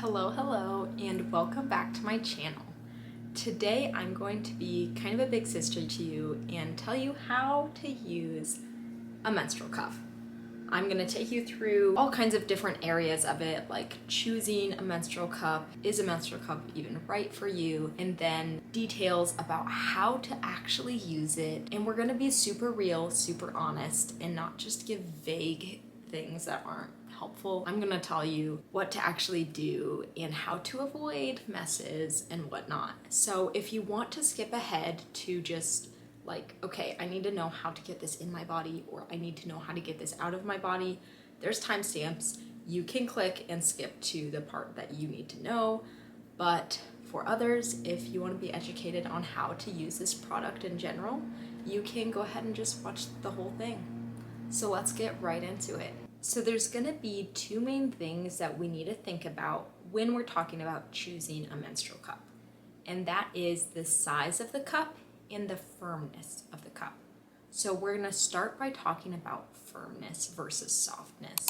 Hello, and welcome back to my channel. Today I'm going to be kind of a big sister to you and tell you how to use a menstrual cup. I'm going to take you through all kinds of different areas of it, like choosing a menstrual cup, is a menstrual cup even right for you, and then details about how to actually use it. And we're going to be super real, super honest, and not just give vague things that aren't helpful. I'm gonna tell you what to actually do and how to avoid messes and whatnot. So if you want to skip ahead to just like, okay, I need to know how to get this in my body, or I need to know how to get this out of my body, there's timestamps. You can click and skip to the part that you need to know. But for others, if you want to be educated on how to use this product in general, you can go ahead and just watch the whole thing. So let's get right into it. So there's gonna be two main things that we need to think about when we're talking about choosing a menstrual cup. And that is the size of the cup and the firmness of the cup. So we're gonna start by talking about firmness versus softness.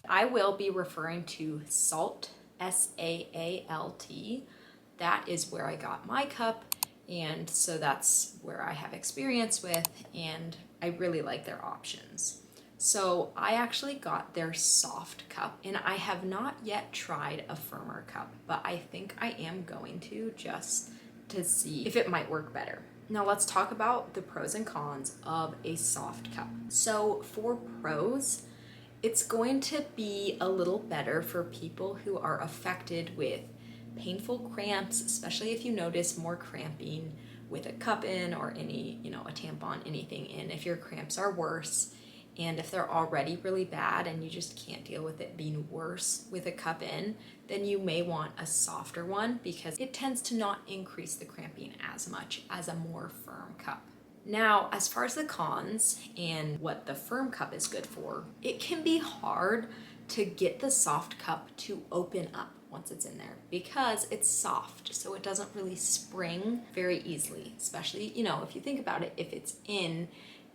I will be referring to SAALT, S-A-A-L-T. That is where I got my cup, and so that's where I have experience with, and I really like their options. So I actually got their soft cup, and I have not yet tried a firmer cup, but I think I am going to, just to see if it might work better. Now let's talk about the pros and cons of a soft cup. So for pros, it's going to be a little better for people who are affected with painful cramps, especially if you notice more cramping with a cup in, or any, a tampon, anything in. If your cramps are worse, and if they're already really bad and you just can't deal with it being worse with a cup in, then you may want a softer one, because it tends to not increase the cramping as much as a more firm cup. Now, as far as the cons and what the firm cup is good for, it can be hard to get the soft cup to open up once it's in there, because it's soft, so it doesn't really spring very easily. Especially, if you think about it, if it's in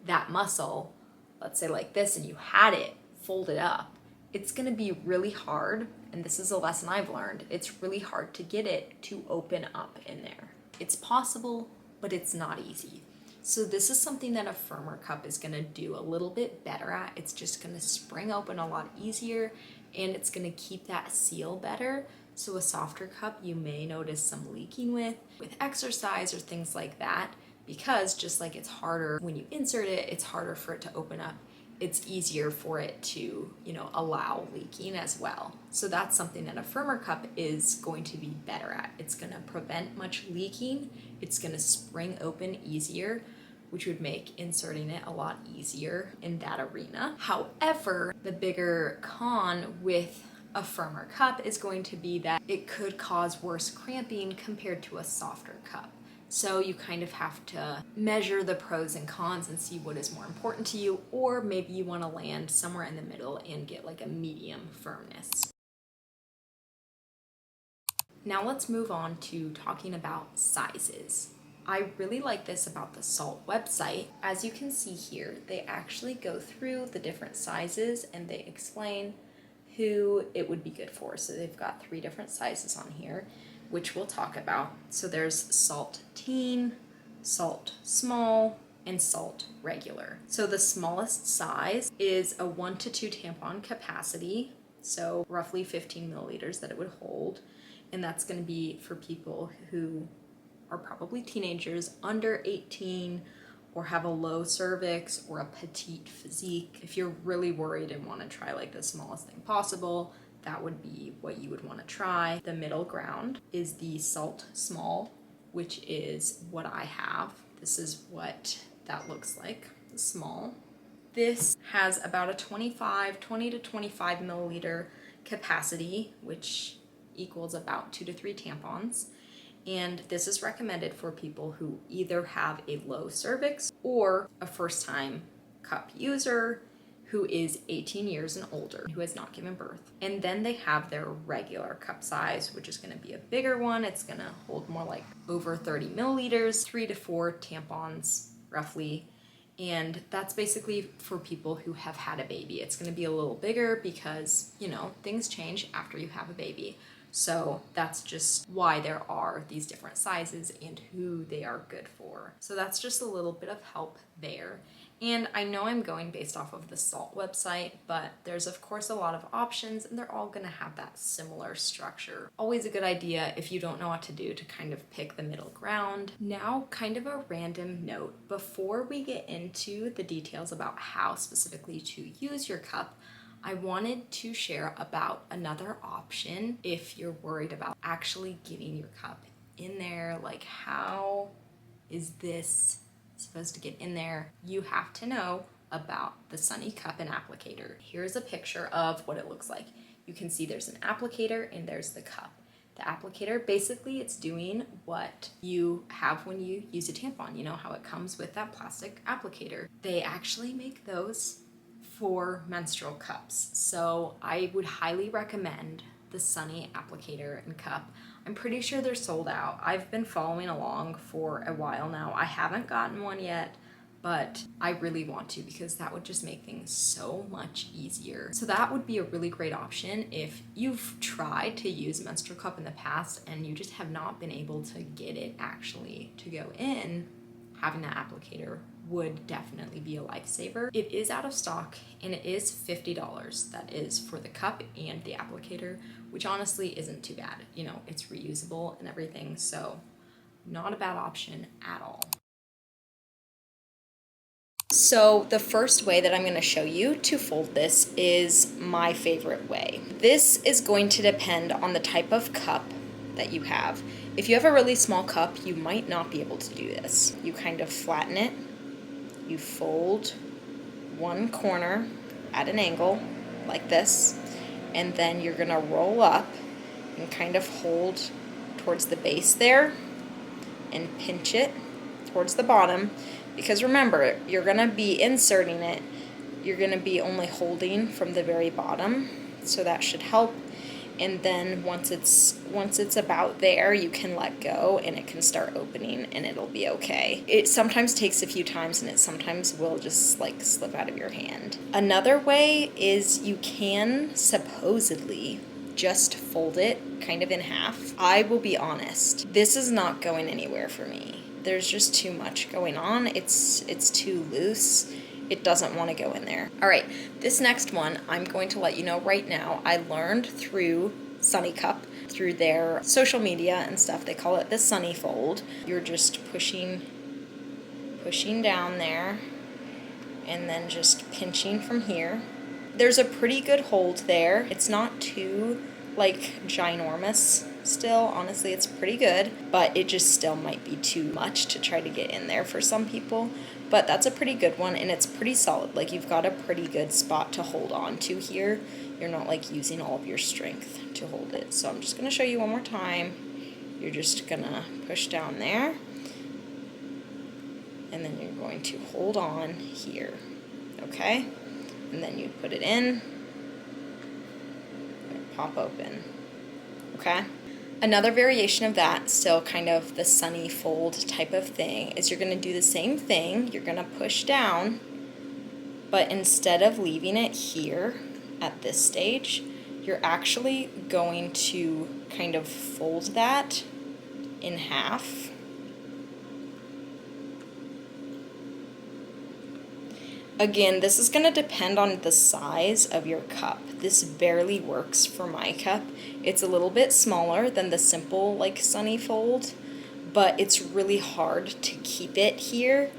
that muscle, let's say like this, and you had it folded up, it's gonna be really hard, and this is a lesson I've learned, it's really hard to get it to open up in there. It's possible, but it's not easy. So this is something that a firmer cup is gonna do a little bit better at. It's just gonna spring open a lot easier, and it's gonna keep that seal better. So a softer cup you may notice some leaking with exercise or things like that, because just like it's harder when you insert it, it's harder for it to open up. It's easier for it to, allow leaking as well. So that's something that a firmer cup is going to be better at. It's gonna prevent much leaking. It's gonna spring open easier, which would make inserting it a lot easier in that arena. However, the bigger con with a firmer cup is going to be that it could cause worse cramping compared to a softer cup. So you kind of have to measure the pros and cons and see what is more important to you, or maybe you want to land somewhere in the middle and get like a medium firmness. Now let's move on to talking about sizes. I really like this about the SAALT website. As you can see here, they actually go through the different sizes and they explain who it would be good for. So they've got 3 different sizes on here, which we'll talk about. So there's SAALT Teen, SAALT Small, and SAALT Regular. So the smallest size is a 1 to 2 tampon capacity, so roughly 15 milliliters that it would hold. And that's going to be for people who are probably teenagers, under 18, or have a low cervix or a petite physique. If you're really worried and want to try like the smallest thing possible, that would be what you would want to try. The middle ground is the SAALT Small, which is what I have. This is what that looks like, the small. This has about a 20 to 25 milliliter capacity, which equals about 2 to 3 tampons. And this is recommended for people who either have a low cervix or a first-time cup user who is 18 years and older, who has not given birth. And then they have their regular cup size, which is gonna be a bigger one. It's gonna hold more like over 30 milliliters, 3 to 4 tampons roughly. And that's basically for people who have had a baby. It's going to be a little bigger because, you know, things change after you have a baby. So that's just why there are these different sizes and who they are good for. So that's just a little bit of help there. And I know I'm going based off of the SALT website, but there's of course a lot of options and they're all gonna have that similar structure. Always a good idea if you don't know what to do to kind of pick the middle ground. Now, kind of a random note, before we get into the details about how specifically to use your cup, I wanted to share about another option if you're worried about actually getting your cup in there. Like, how is this supposed to get in there? You have to know about the Sunny Cup and applicator. Here's a picture of what it looks like. You can see there's an applicator and there's the cup. The applicator, basically it's doing what you have when you use a tampon. You know how it comes with that plastic applicator. They actually make those for menstrual cups. So I would highly recommend the Sunny applicator and cup. I'm pretty sure they're sold out. I've been following along for a while now. I haven't gotten one yet, but I really want to because that would just make things so much easier. So that would be a really great option if you've tried to use a menstrual cup in the past and you just have not been able to get it actually to go in. Having that applicator would definitely be a lifesaver. It is out of stock and it is $50. That is for the cup and the applicator, which honestly isn't too bad. You know, it's reusable and everything, so not a bad option at all. So the first way that I'm going to show you to fold this is my favorite way. This is going to depend on the type of cup that you have. If you have a really small cup, you might not be able to do this. You kind of flatten it, you fold one corner at an angle like this, and then you're gonna roll up and kind of hold towards the base there and pinch it towards the bottom, because remember, you're gonna be inserting it, you're gonna be only holding from the very bottom, so that should help. And then once it's about there, you can let go and it can start opening and it'll be okay. It sometimes takes a few times and it sometimes will just like slip out of your hand. Another way is you can supposedly just fold it kind of in half. I will be honest, this is not going anywhere for me. There's just too much going on. It's too loose. It doesn't want to go in there. All right, this next one, I'm going to let you know right now. I learned through Sunny Cup, through their social media and stuff. They call it the Sunny Fold. You're just pushing down there and then just pinching from here. There's a pretty good hold there. It's not too like ginormous still. Honestly, it's pretty good, but it just still might be too much to try to get in there for some people. But that's a pretty good one and it's pretty solid. Like, you've got a pretty good spot to hold on to here. You're not like using all of your strength to hold it. So I'm just gonna show you one more time. You're just gonna push down there and then you're going to hold on here, okay? And then you put it in, pop open, okay? Another variation of that, still kind of the Sunny Fold type of thing, is you're going to do the same thing. You're going to push down, but instead of leaving it here at this stage, you're actually going to kind of fold that in half. Again, this is going to depend on the size of your cup. This barely works for my cup. It's a little bit smaller than the simple like Sunny Fold, but it's really hard to keep it here.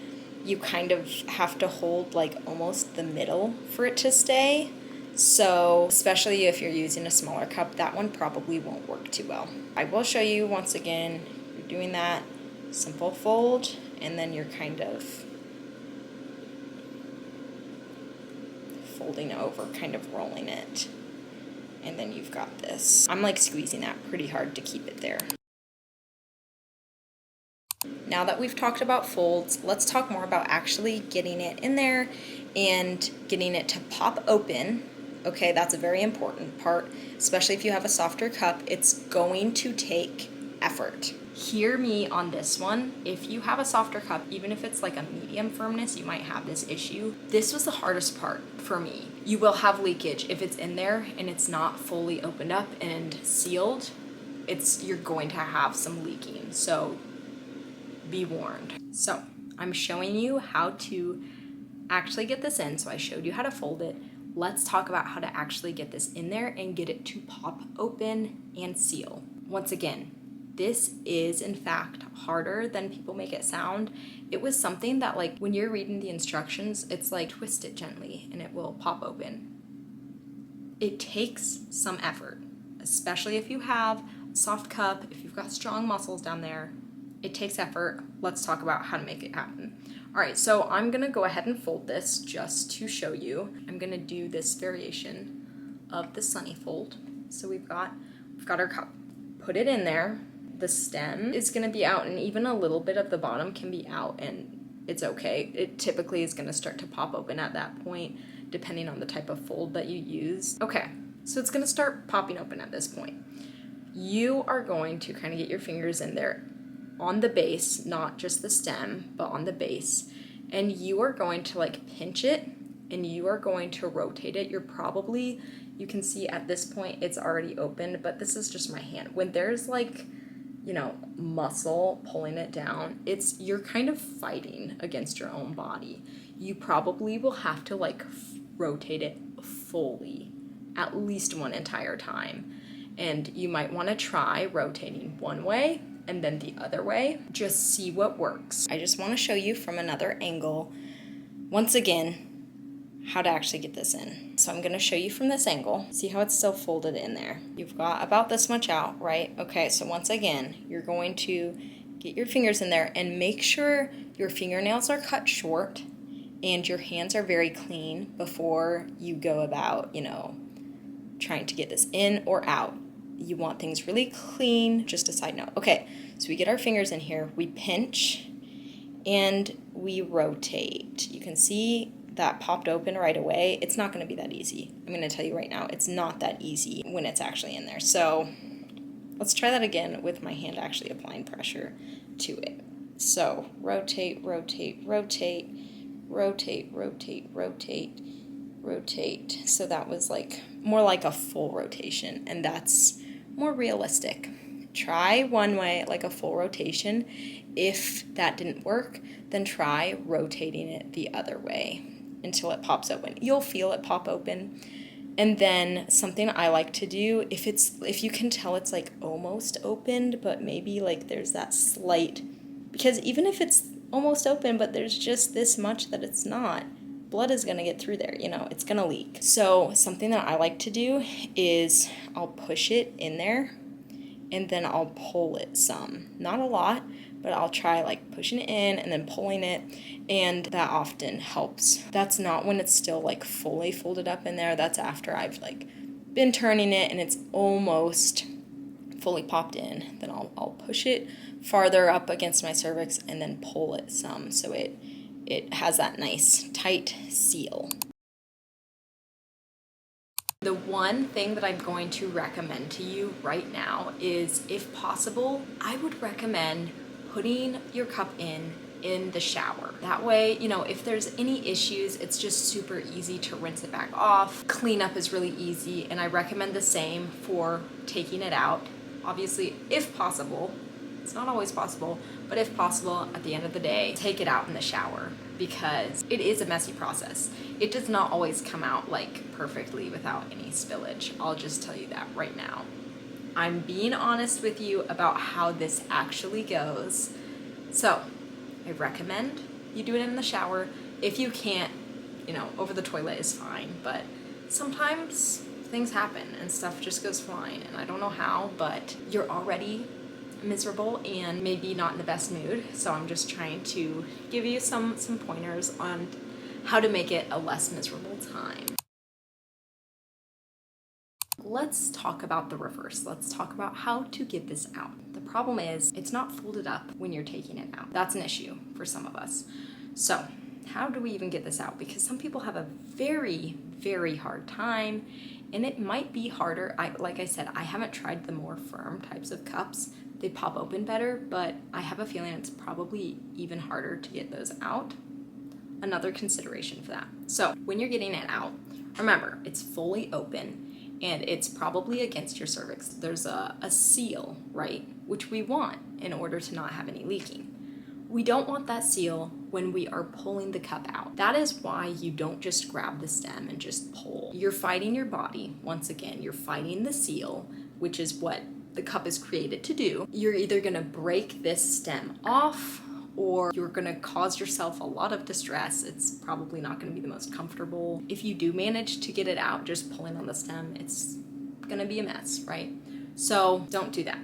You kind of have to hold like almost the middle for it to stay. So especially if you're using a smaller cup, that one probably won't work too well. I will show you once again. You're doing that simple fold and then you're kind of folding over, kind of rolling it, and then you've got this. I'm like squeezing that pretty hard to keep it there. Now that we've talked about folds, let's talk more about actually getting it in there and getting it to pop open. Okay, that's a very important part, especially if you have a softer cup. It's going to take effort. hear me on this one. If you have a softer cup, even if it's like a medium firmness, you might have this issue. This was the hardest part for me. You will have leakage if it's in there and it's not fully opened up and sealed. You're going to have some leaking, so be warned. So I'm showing you how to actually get this in. So I showed you how to fold it. Let's talk about how to actually get this in there and get it to pop open and seal. Once again, this is in fact harder than people make it sound. It was something that, like, when you're reading the instructions, it's like twist it gently and it will pop open. It takes some effort, especially if you have a soft cup, if you've got strong muscles down there. It takes effort. Let's talk about how to make it happen. All right, so I'm gonna go ahead and fold this just to show you. I'm gonna do this variation of the sunny fold. So we've got our cup. Put it in there. The stem is gonna be out, and even a little bit of the bottom can be out, and it's okay. It typically is gonna start to pop open at that point, depending on the type of fold that you use. Okay, so it's gonna start popping open at this point. You are going to kind of get your fingers in there on the base, not just the stem, but on the base. And you are going to like pinch it and you are going to rotate it. You can see at this point it's already opened, but this is just my hand. When there's like, muscle pulling it down, you're kind of fighting against your own body. You probably will have to like rotate it fully, at least one entire time. And you might want to try rotating one way and then the other way. Just see what works. I just want to show you from another angle, once again, how to actually get this in. So I'm going to show you from this angle. See how it's still folded in there. You've got about this much out, right? Okay, so once again, you're going to get your fingers in there and make sure your fingernails are cut short and your hands are very clean before you go about, trying to get this in or out. You want things really clean. Just a side note. Okay, so we get our fingers in here, we pinch, and we rotate. You can see that popped open right away. It's not going to be that easy. I'm going to tell you right now, it's not that easy when it's actually in there. So let's try that again with my hand actually applying pressure to it. So rotate, rotate, rotate, rotate, rotate, rotate, rotate. So that was like more like a full rotation, and that's more realistic. Try one way, like a full rotation. If that didn't work, then try rotating it the other way until it pops open. You'll feel it pop open. And then something I like to do, if you can tell it's like almost opened, but maybe like there's that slight, because even if it's almost open, but there's just this much that it's not, blood is going to get through there, it's going to leak. So something that I like to do is I'll push it in there and then I'll pull it some. Not a lot, but I'll try like pushing it in and then pulling it, and that often helps. That's not when it's still like fully folded up in there. That's after I've like been turning it and it's almost fully popped in. Then I'll push it farther up against my cervix and then pull it some so it has that nice tight seal. The one thing that I'm going to recommend to you right now is, if possible, I would recommend putting your cup in the shower. That way, if there's any issues, it's just super easy to rinse it back off. Cleanup is really easy, and I recommend the same for taking it out. Obviously, if possible, it's not always possible, but if possible, at the end of the day, take it out in the shower, because it is a messy process. It does not always come out like perfectly without any spillage. I'll just tell you that right now. I'm being honest with you about how this actually goes. So I recommend you do it in the shower. If you can't, over the toilet is fine, but sometimes things happen and stuff just goes flying, and I don't know how, but you're already miserable and maybe not in the best mood. So I'm just trying to give you some pointers on how to make it a less miserable time. Let's talk about the reverse. Let's talk about how to get this out. The problem is it's not folded up when you're taking it out. That's an issue for some of us. So how do we even get this out? Because some people have a very, very hard time, And it might be harder. Like I said, I haven't tried the more firm types of cups. They pop open better, but I have a feeling it's probably even harder to get those out. Another consideration for that. So when you're getting it out, remember, it's fully open and it's probably against your cervix. There's a seal, right? Which we want in order to not have any leaking. We don't want that seal when we are pulling the cup out. That is why you don't just grab the stem and just pull. You're fighting your body. Once again, you're fighting the seal, which is what the cup is created to do. You're either gonna break this stem off or you're gonna cause yourself a lot of distress. It's probably not gonna be the most comfortable. If you do manage to get it out just pulling on the stem, it's gonna be a mess, right? So don't do that.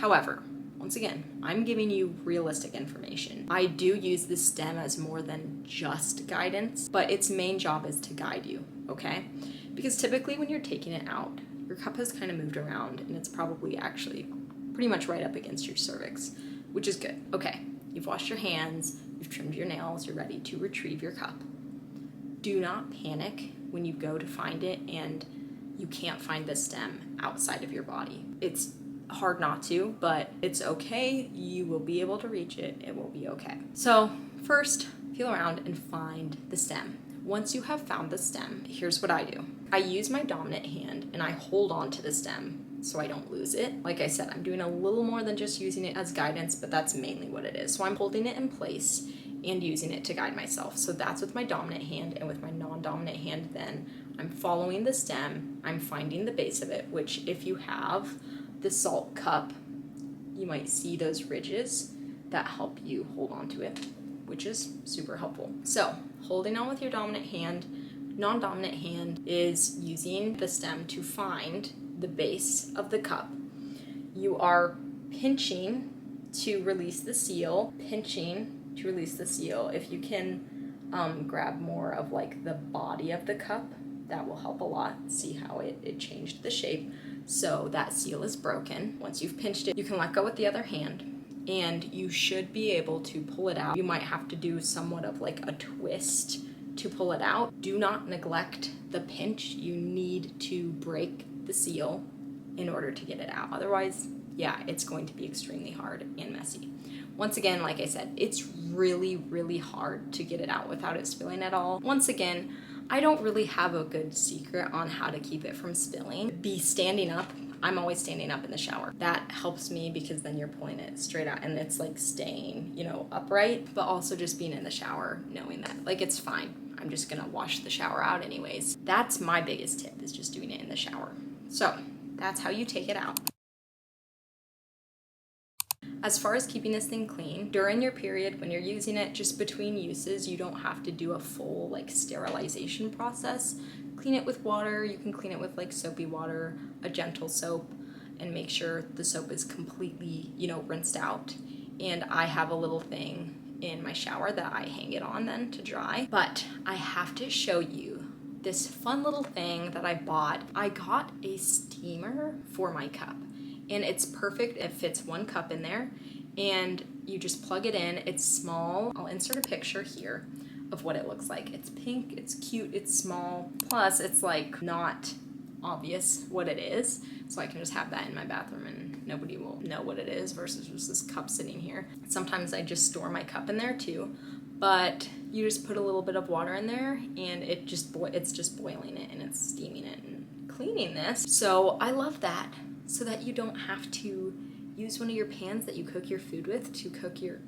However, once again, I'm giving you realistic information. I do use the stem as more than just guidance, but its main job is to guide you, okay? Because typically when you're taking it out, your cup has kind of moved around and it's probably actually pretty much right up against your cervix, which is good. Okay, you've washed your hands, you've trimmed your nails, you're ready to retrieve your cup. Do not panic when you go to find it and you can't find the stem outside of your body. It's hard not to, but it's okay. You will be able to reach it. It will be okay. So first, feel around and find the stem. Once you have found the stem, here's what I do. I use my dominant hand and I hold on to the stem so I don't lose it. Like I said, I'm doing a little more than just using it as guidance, but that's mainly what it is. So I'm holding it in place and using it to guide myself. So that's with my dominant hand, and with my non-dominant hand then, I'm following the stem, I'm finding the base of it, which if you have the salt cup, you might see those ridges that help you hold on to it, which is super helpful. So holding on with your dominant hand, non-dominant hand is using the stem to find the base of the cup. You are pinching to release the seal, pinching to release the seal. If you can grab more of like the body of the cup, that will help a lot. See how it changed the shape. So that seal is broken. Once you've pinched it, you can let go with the other hand and you should be able to pull it out. You might have to do somewhat of like a twist to pull it out. Do not neglect the pinch. You need to break the seal in order to get it out. Otherwise, yeah, it's going to be extremely hard and messy. Once again, like I said, it's really, really hard to get it out without it spilling at all. Once again, I don't really have a good secret on how to keep it from spilling. Be standing up. I'm always standing up in the shower. That helps me because then you're pulling it straight out and it's like staying, upright, but also just being in the shower, knowing that like it's fine. I'm just gonna wash the shower out anyways. That's my biggest tip, is just doing it in the shower. So that's how you take it out. As far as keeping this thing clean, during your period, when you're using it, just between uses, you don't have to do a full like sterilization process. Clean it with water. You can clean it with like soapy water, a gentle soap, and make sure the soap is completely, rinsed out. And I have a little thing in my shower that I hang it on then to dry. But I have to show you this fun little thing that I bought. I got a steamer for my cup. And it's perfect. It fits one cup in there and you just plug it in. It's small. I'll insert a picture here of what it looks like. It's pink, it's cute, it's small. Plus it's like not obvious what it is. So I can just have that in my bathroom and nobody will know what it is versus just this cup sitting here. Sometimes I just store my cup in there too, but you just put a little bit of water in there and it's just boiling it and it's steaming it and cleaning this. So I love that. So that you don't have to use one of your pans that you cook your food with to cook your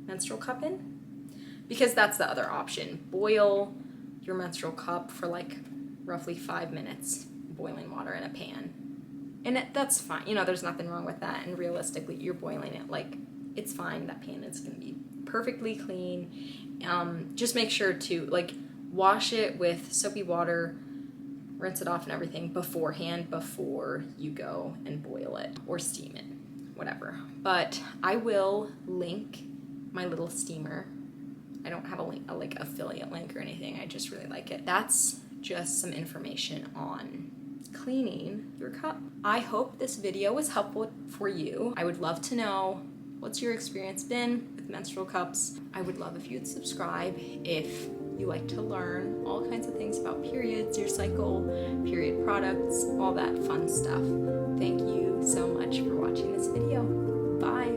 menstrual cup in. Because that's the other option. Boil your menstrual cup for like roughly 5 minutes, boiling water in a pan. And that's fine. There's nothing wrong with that. And realistically, you're boiling it. Like, it's fine. That pan is going to be perfectly clean. Just make sure to like wash it with soapy water, rinse it off and everything beforehand before you go and boil it or steam it, whatever. But I will link my little steamer. I don't have a like affiliate link or anything. I just really like it. That's just some information on cleaning your cup. I hope this video was helpful for you. I would love to know what's your experience been with menstrual cups. I would love if you'd subscribe if you like to learn all kinds of things about periods, your cycle, period products, all that fun stuff. Thank you so much for watching this video. Bye!